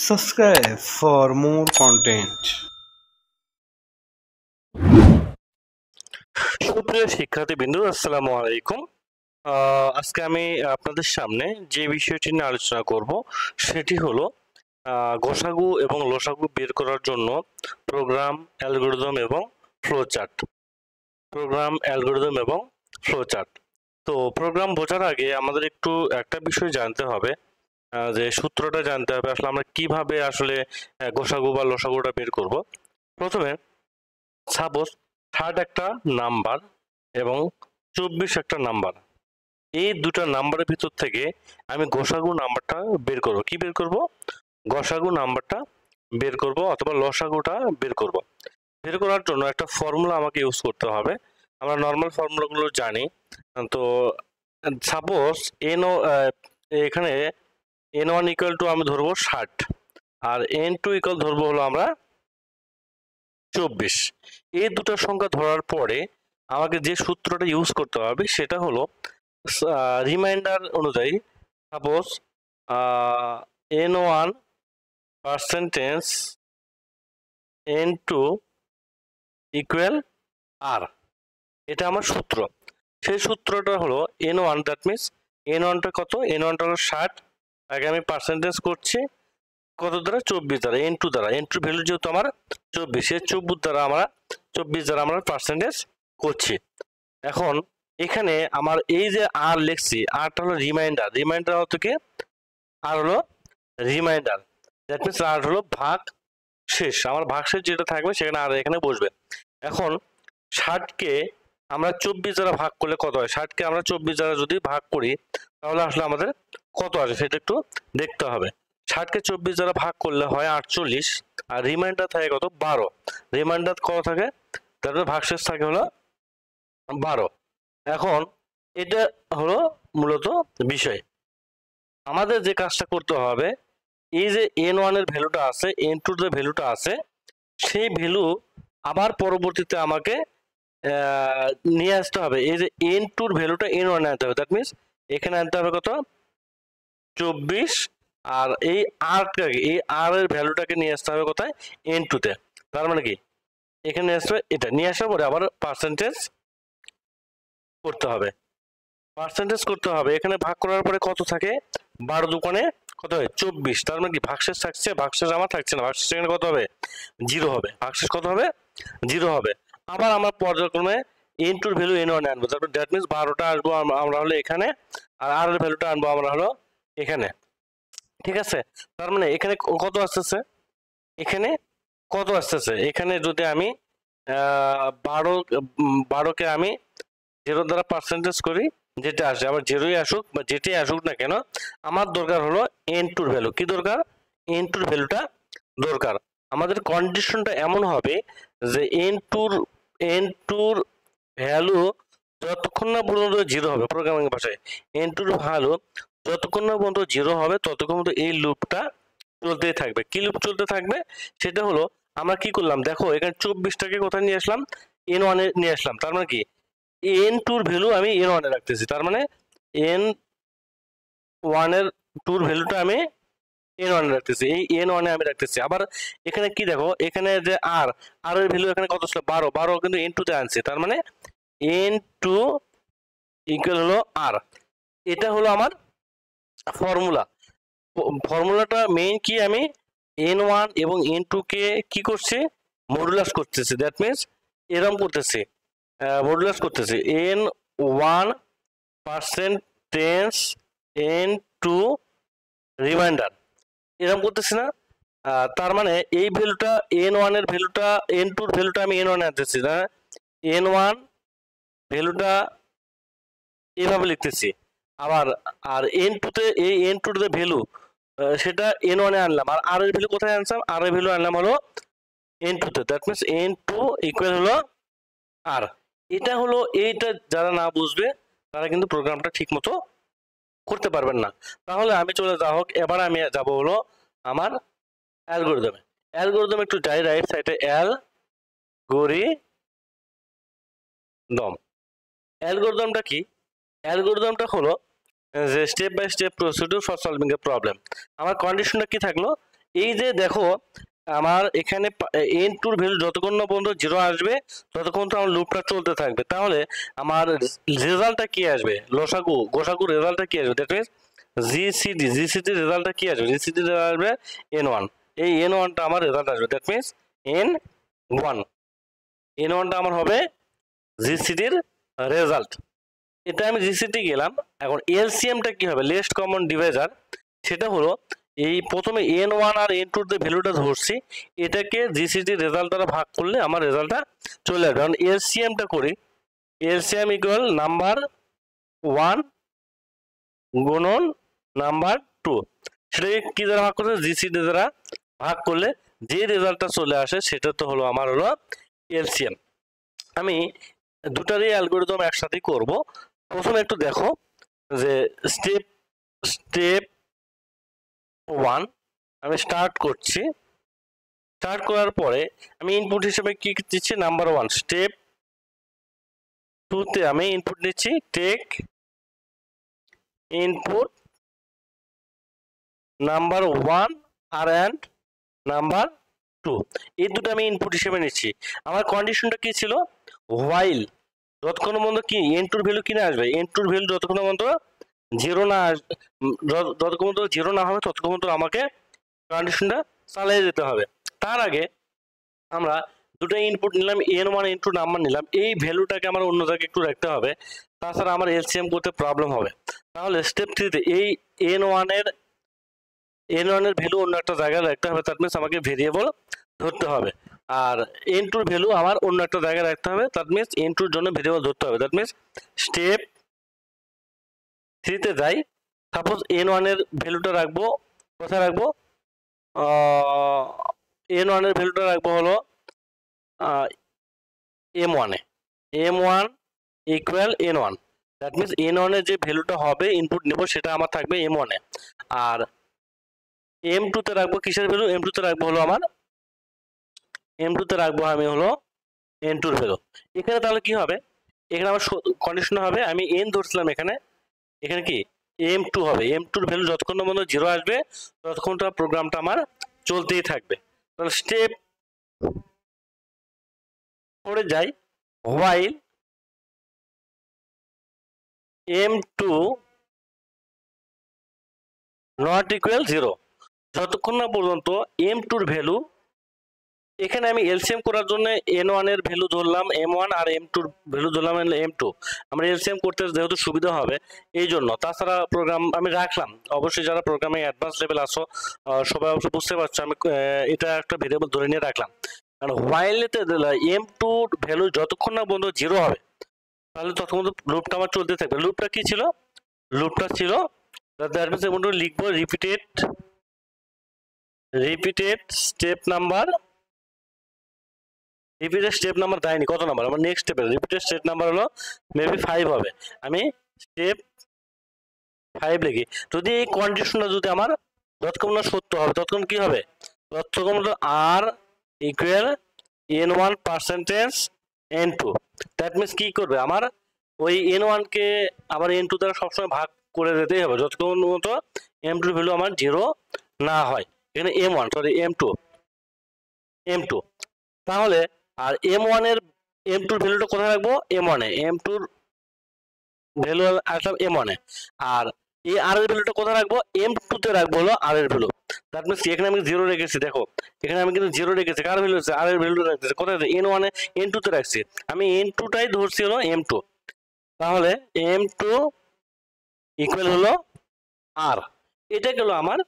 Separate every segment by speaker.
Speaker 1: Subscribe for more content.
Speaker 2: সুপ্রিয় শিক্ষার্থীবৃন্দ, আসসালামু আলাইকুম। আজকে আমি আপনাদের সামনে যে বিষয়টি নিয়ে আলোচনা করব সেটি হলো গসাগু এবং লসাগু বের করার জন্য প্রোগ্রাম, অ্যালগরিদম এবং ফ্লোচার্ট। তো প্রোগ্রাম বোঝার আগে আমাদের একটু একটা বিষয় জানতে হবে, যে সূত্রটা জানতে হবে আসলে আমরা কিভাবে আসলে গসাগু বা লসাগুটা বের করব। প্রথমে সাপোজ 60 একটা নাম্বার এবং 24 একটা নাম্বার, এই দুটা নাম্বারের ভিতর থেকে আমি গসাগু নাম্বারটা বের করব। কি বের করব? গসাগু নাম্বারটা বের করব অথবা লসাগুটা বের করব। বের করার জন্য একটা ফর্মুলা আমাকে ইউজ করতে হবে। আমরা নর্মাল ফর্মুলাগুলো জানি। তো সাপোজ এখানে n1 ইকুয়াল টু আমি ধরবো 60 আর n2 ইকুয়াল ধরবো হলো আমরা 24। এই দুটো সংখ্যা ধরার পরে আমাকে যে সূত্রটা ইউজ করতে হবে সেটা হলো রিমাইন্ডার অনুযায়ী। Suppose n1 percentage n2 equal r, এটা আমার সূত্র। সেই সূত্রটা হলো n1, দ্যাট মিনস n1টা কত? n1টা হলো 60, আগে আমি পার্সেন্টেজ করছি কত দ্বারা? 24 দ্বারা, n2 দ্বারা। n2 ভ্যালু যেহেতু আমার 24, 24 দ্বারা আমরা পার্সেন্টেজ করছি। এখন এখানে আমার এই যে আর লিখছি, আরটা হলো রিমাইন্ডার হতো কি? আর হলো রিমাইন্ডার, দ্যাট মিনস আর হলো ভাগ শেষ। আমার ভাগ শেষ যেটা থাকবে সেখানে আর এখানে বসবে। এখন 60কে আমরা 24 দ্বারা ভাগ করলে কত হয়? 60কে আমরা 24 দ্বারা যদি ভাগ করি তাহলে আসলে আমাদের কত আসে সেটা একটু দেখতে হবে। 60কে 24 দ্বারা ভাগ করলে হয় 48, আর রিমাইন্ডার থাকে কত? 12। রিমাইন্ডার কত থাকে? তারপরে ভাগশেষ থাকে হলো 12। এখন এটা হলো মূলত বিষয়। আমাদের যে কাজটা করতে হবে, এই যে n1 এর ভ্যালুটা আছে, n2 এর ভ্যালুটা আছে, সেই ভ্যালু আবার পরবর্তীতে আমাকে নিয়ে আসতে হবে। এই যে n2 এর ভ্যালুটা n1 এ আনতে হবে, দ্যাট মিনস এখানে আনতে হবে কত? 24। আর এই আর এর ভ্যালুটাকে নিয়ে আসতে হবে কোথায়? n2 তে। তার মানে কি এখানে আসবে, এটা নিয়ে আসার পরে আবার পার্সেন্টেজ করতে হবে। এখানে ভাগ করার পরে কত থাকে? 12 দুগুণে কত হয়? 24। তার মানে কি ভাগশেষ থাকছে? ভাগশেষ আমার থাকছে না, ভাগশেষ এখানে কত হবে? 0 হবে। ভাগশেষ কত হবে? 0 হবে। আবার আমরা পর্যায়ক্রমে n2 এর ভ্যালু n1 এ আনবো, তারপর দ্যাট মিনস 12টা আসবো আমরা হলো এখানে, আর r এর ভ্যালুটা আনবো আমরা হলো এখানে। ঠিক আছে? তার মানে এখানে কত আসতেছে? এখানে কত আসতেছে? এখানে যদি আমি 12কে আমি 0 দ্বারা পার্সেন্টেজ করি, যেটা আসে, আবার 0ই আসুক বা যেটাই আসুক না কেন, আমার দরকার হলো n2 এর ভ্যালু। কি দরকার? n2 এর ভ্যালুটা দরকার। আমাদের কন্ডিশনটা এমন হবে যে n2 এর ভ্যালু যতক্ষণ না পর্যন্ত 0 হবে, প্রোগ্রামিং ভাষায় n2 এর ভ্যালু যতক্ষণ না পর্যন্ত 0 হবে ততক্ষণ পর্যন্ত এই লুপটা চলতেই থাকবে। কি লুপ চলতে থাকবে? সেটা হলো আমরা কি করলাম দেখো, এখানে 24টাকে কোথায় নিয়ে আসলাম? n1 এ নিয়ে আসলাম। তার মানে কি n2 এর ভ্যালু আমি n1 এ রাখতেছি। তার মানে n1 এর 2 এর ভ্যালুটা আমি n1 এ রাখতেছি, এই n1 এ আমি রাখতেছি। আবার এখানে কি দেখো, এখানে যে আর এর ভ্যালু এখানে কত ছিল? 12 কিন্তু n2 তে আনছি। তার মানে n2 ইকুয়াল হলো r। এটা হলো আমার ফর্মুলা। ফর্মুলাটা মেইন কি, আমি n1 এবং n2 কে কি করছি? মডুলাস করতেছি, দ্যাট মিনস এরকম করতেছি, মডুলাস করতেছি। n1 পার্সেন্টেজ n2 রিমাইন্ডার, এরকম করতেছি না? তার মানে এই ভ্যালুটা n1 এর ভ্যালুটা, n2 এর ভ্যালুটা আমি n1 এ আনতেছি না, n1 ভ্যালুটা এভাবে লিখতেছি। আবার আর n2 তে এই n2 এর ভ্যালু সেটা n1 এ আনলাম, আর r এর ভ্যালু কোথায় আনলাম? r এর ভ্যালু আনলাম হলো n2 তে, দ্যাট মিনস n2 ইকুয়াল হলো r। এটা হলো, এইটা যারা না বুঝবে তারা কিন্তু প্রোগ্রামটা ঠিক মতো করতে পারবেন না। তাহলে আমি চলে যাও, এবার আমি যাব হলো আমার অ্যালগরিদম একটু যাই রাইট সাইডে, অ্যালগরিদমটা কি? অ্যালগরিদমটা হলো যে step by step procedure for solving a problem. আমার কন্ডিশনটা কি থাকলো? এই যে দেখো আমার এখানে এন টুর ভ্যালু যতক্ষণ না পর্যন্ত জিরো আসবে ততক্ষণ তো আমার লুপটা চলতে থাকবে। তাহলে আমার রেজাল্টটা কি আসবে, গোসাগু রেজাল্টটা কি আসবে, দ্যাট মিনস জিসিডি রেজাল্টটা কি আসবে, জিসিডি রেজাল্ট আসবে n1। এই n1টা আমার রেজাল্ট আসবে, দ্যাট মিনস n1 n1টা আমার হবে জিসিডির রেজাল্ট। এটা আমি জিসিডি গেলাম। এখন এলসিএমটা কি হবে, লিস্ট কমন ডিভাইজার, সেটা হলো এই প্রথমে n1 আর n2 এর ভ্যালুটা ধরছি, এটাকে জিসিডি রেজাল্ট দ্বারা ভাগ করলে আমার রেজাল্টটা চলে আসবে। কারণ এলসিএমটা করি, এলসিএম ইকুয়াল নাম্বার 1 গুণন নাম্বার 2, সেটাকে কি দ্বারা ভাগ করছে, জিসিডি দ্বারা ভাগ করলে যে রেজাল্টটা চলে আসে সেটা তো হলো আমার হলো এলসিএম। আমি দুটারই অ্যালগরিদম একসাথেই করব। প্রথমে একটু দেখো যে স্টেপ 1 আমি স্টার্ট করছি। স্টার্ট করার পরে আমি ইনপুট হিসেবে কি দিচ্ছি, নাম্বার 1। স্টেপ 2 তে আমি ইনপুট নিচ্ছি টেক ইনপুট নাম্বার 1 আর অ্যান্ড নাম্বার 2, এই দুটো আমি ইনপুট হিসেবে নিচ্ছি। আমার কন্ডিশনটা কি ছিল, হোয়াইল যতক্ষণ পর্যন্ত কি n2 ভ্যালু কিনে আসবে, n2 ভ্যালু যতক্ষণ পর্যন্ত জিরো না আসবে, যতক্ষণ পর্যন্ত জিরো না হবে ততক্ষণ পর্যন্ত আমাকে কন্ডিশনটা চালিয়ে যেতে হবে। তার আগে আমরা দুটো ইনপুট নিলাম, n1 n2 নাম্বার নিলাম, এই ভ্যালুটাকে আমার অন্য জায়গায় একটু রাখতে হবে, তাছাড়া আমার এলসিএম করতে প্রবলেম হবে। তাহলে স্টেপ 3তে এই n1 এর ভ্যালু অন্য একটা জায়গায় রাখতে হবে, দ্যাট মিনস আমাকে ভেরিয়েবল ধরতে হবে। আর n2 ভ্যালু আমার অন্য একটা জায়গায় রাখতে হবে, দ্যাট মিনস n2 এর জন্য ভেরিয়েবল ধরতে হবে। দ্যাট মিনস স্টেপ 3তে যাই, সাপোজ n1 এর ভ্যালুটা রাখবো, কোথায় রাখবো, n1 এর ভ্যালুটা রাখবো হলো m1 A, m1 equal n1, that means n1 এর যে ভ্যালুটা হবে ইনপুট নেব সেটা আমার থাকবে m1 এ। আর m2 তে রাখবো কিসের ভ্যালু, m2 তে রাখবো হলো আমার m2 তে রাখবো আমি হলো n2 এর ভ্যালু। এখানে তাহলে কি হবে, এখানে আমার কন্ডিশন হবে, আমি n ধরছিলাম এখানে, এখানে কি m2 হবে, m2 এর ভ্যালু যতক্ষণ পর্যন্ত জিরো আসবে ততক্ষণটা প্রোগ্রামটা আমার চলতেই থাকবে। তাহলে স্টেপ 4 যাই, হোয়াইল m2 নট ইকুয়াল 0, যতক্ষণ না পর্যন্ত m2 এর ভ্যালু, এখানে আমি এলসিএম করার জন্য n1 এর ভ্যালু ধরলাম m1 আর m2 এর ভ্যালু ধরলাম m2, আমরা এলসিএম করতে যেহেতু সুবিধা হবে এই জন্য। তাছাড়া প্রোগ্রাম আমি রাখলাম, অবশ্যই যারা প্রোগ্রামে অ্যাডভান্স লেভেল আসো সবাই অবশ্যই বুঝতে পারছো, আমি এটা একটা ভেরিয়েবল ধরে নিয়ে রাখলাম। কারণ হোয়াইলেতে m2 ভ্যালু যতক্ষণ না পর্যন্ত জিরো হবে তাহলে ততক্ষণ লুপটা আমার চলতে থাকবে। লুপটা কি ছিল, লুপটা ছিল লিখবো repeated step number, repeated step number দেয়নি, কত নাম্বার আমার নেক্সট স্টেপে, রিপিটেড স্টেপ নাম্বার হলো মেবি 5 হবে, আমি স্টেপ 5 লিখি। যদি এই কন্ডিশনটা যদি আমার যতক্ষণ না সত্য হবে ততক্ষণ কি হবে, ততক্ষণ আর equal n1 percentage n2, that means কি করবে, আমার ওই n1 কে আবার n2 দ্বারা সবসময় ভাগ করে দিতেই হবে যতক্ষণ মতো m2 ভ্যালু আমার জিরো না হয়। এখানে m1 সরি m2, তাহলে আর m1 এর m2 এর ভ্যালুটা কোথায় রাখবো, m1 এ, m2 এর ভ্যালু আসলাম m1 এ, আর এই r এর ভ্যালুটা কোথায় রাখবো, m2 তে রাখবো হলো r এর ভ্যালু। দ্যাট মিনস এখানে আমি জিরো রেখেছি, দেখো এখানে আমি কিন্তু জিরো রেখেছি, কার ভ্যালু হচ্ছে r এর ভ্যালু রাখতেছি কোথায়, n1 এ n2 তে রাখছি, আমি n2 টাই ধরছি হলো m2, তাহলে m2 ইকুয়াল হলো r। এটা গেল আমার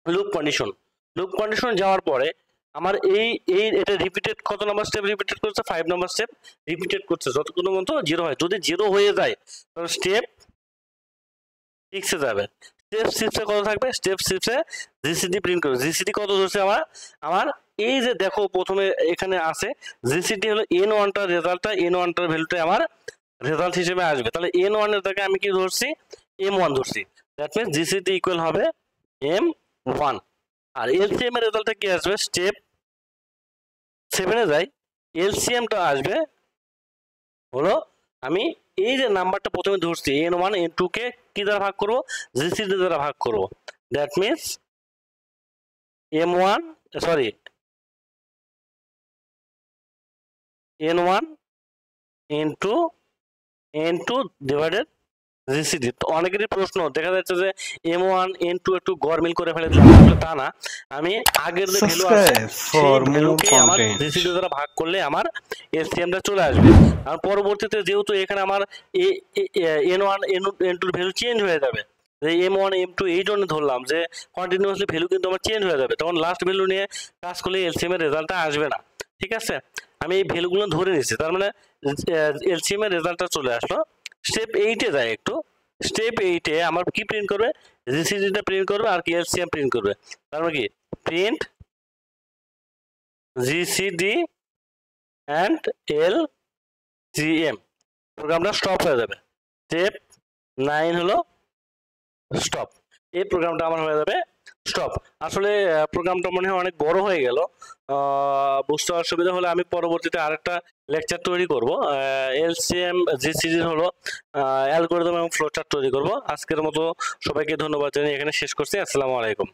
Speaker 2: লুপ কন্ডিশন। লুপ কন্ডিশন যাওয়ার পরে আমার এটা রিপিটেড কত নাম্বার স্টেপ রিপিটেড করছে, 5 নাম্বার স্টেপ রিপিটেড করছে যতক্ষণ পর্যন্ত জিরো হয়। যদি জিরো হয়ে যায় তাহলে স্টেপ 6 এ যাবে। স্টেপ 6 এ কত থাকবে, স্টেপ 6 এ জিসিডি প্রিন্ট করবে। জিসিডি কত ধরছে আমার এই যে দেখো প্রথমে এখানে আছে জিসিডি হলো n1 টার রেজাল্টটা, n1 টার ভ্যালুটা আমার রেজাল্ট হিসেবে আসবে। তাহলে n1 এর জায়গায় আমি কি ধরছি, m1 ধরছি, দ্যাট মিনস জিসিডি ইকুয়াল হবে m1। আর এলসিএম এর রেজাল্টটা কি আসবে, স্টেপ 7 এ যাই, এলসিএমটা আসবে হলো আমি এই যে নাম্বারটা প্রথমে ধরছি n1 n2 কে কি দ্বারা ভাগ করব, জিসিডি দ্বারা ভাগ করব, that means M1 sorry N1 into N2 divided GCD. তো অনেকেরই প্রশ্ন দেখা যাচ্ছে যে M1 N2 একটু গরমিল করে ফেলে দিলাম, তা না, আমি আগের যে ভ্যালু আছে
Speaker 1: Subscribe
Speaker 2: সেই
Speaker 1: for more
Speaker 2: ভ্যালুকে আমার
Speaker 1: content.
Speaker 2: জিসিডি দ্বারা ভাগ করলে আমার এলসিএমটা চলে আসবে। আর পরবর্তীতে যেহেতু এখানে আমার N1 N2 এর ভ্যালু চেঞ্জ হয়ে যাবে, যে M1 M2 এই জন্য ধরলাম যে কন্টিনিউয়াসলি ভ্যালু কিন্তু আমার চেঞ্জ হয়ে যাবে, তখন লাস্ট ভ্যালু নিয়ে কাজ করলে এলসিএম এর রেজাল্টটা আসবে না। ঠিক আছে, আমি এই ভ্যালুগুলো ধরে নিচ্ছি, তার মানে এলসিএম এর রেজাল্টটা চলে আসলো। স্টেপ 8-এ যায় একটু। স্টেপ 8-এ আমার কি প্রিন্ট করবে, জিসিডিটা প্রিন্ট করবে আর কি এলসিএম প্রিন্ট করবে। তার মানে কি প্রিন্ট জিসিডি অ্যান্ড এলসিএম, প্রোগ্রামটা স্টপ হয়ে যাবে। স্টেপ 9 হলো স্টপ। এই প্রোগ্রামটা আমার হয়ে যাবে স্টপ। আসলে প্রোগ্রামটা মনে হয় অনেক বড় হয়ে গেল, বুঝতে অসুবিধা হলে আমি পরবর্তীতে আরেকটা লেকচার তৈরি করব, এলসিএম জিসিডির হলো অ্যালগরিদম এবং ফ্লোচার্ট তৈরি করব। আজকের মতো সবাইকে ধন্যবাদ জানিয়ে এখানে শেষ করছি। আসসালামু আলাইকুম।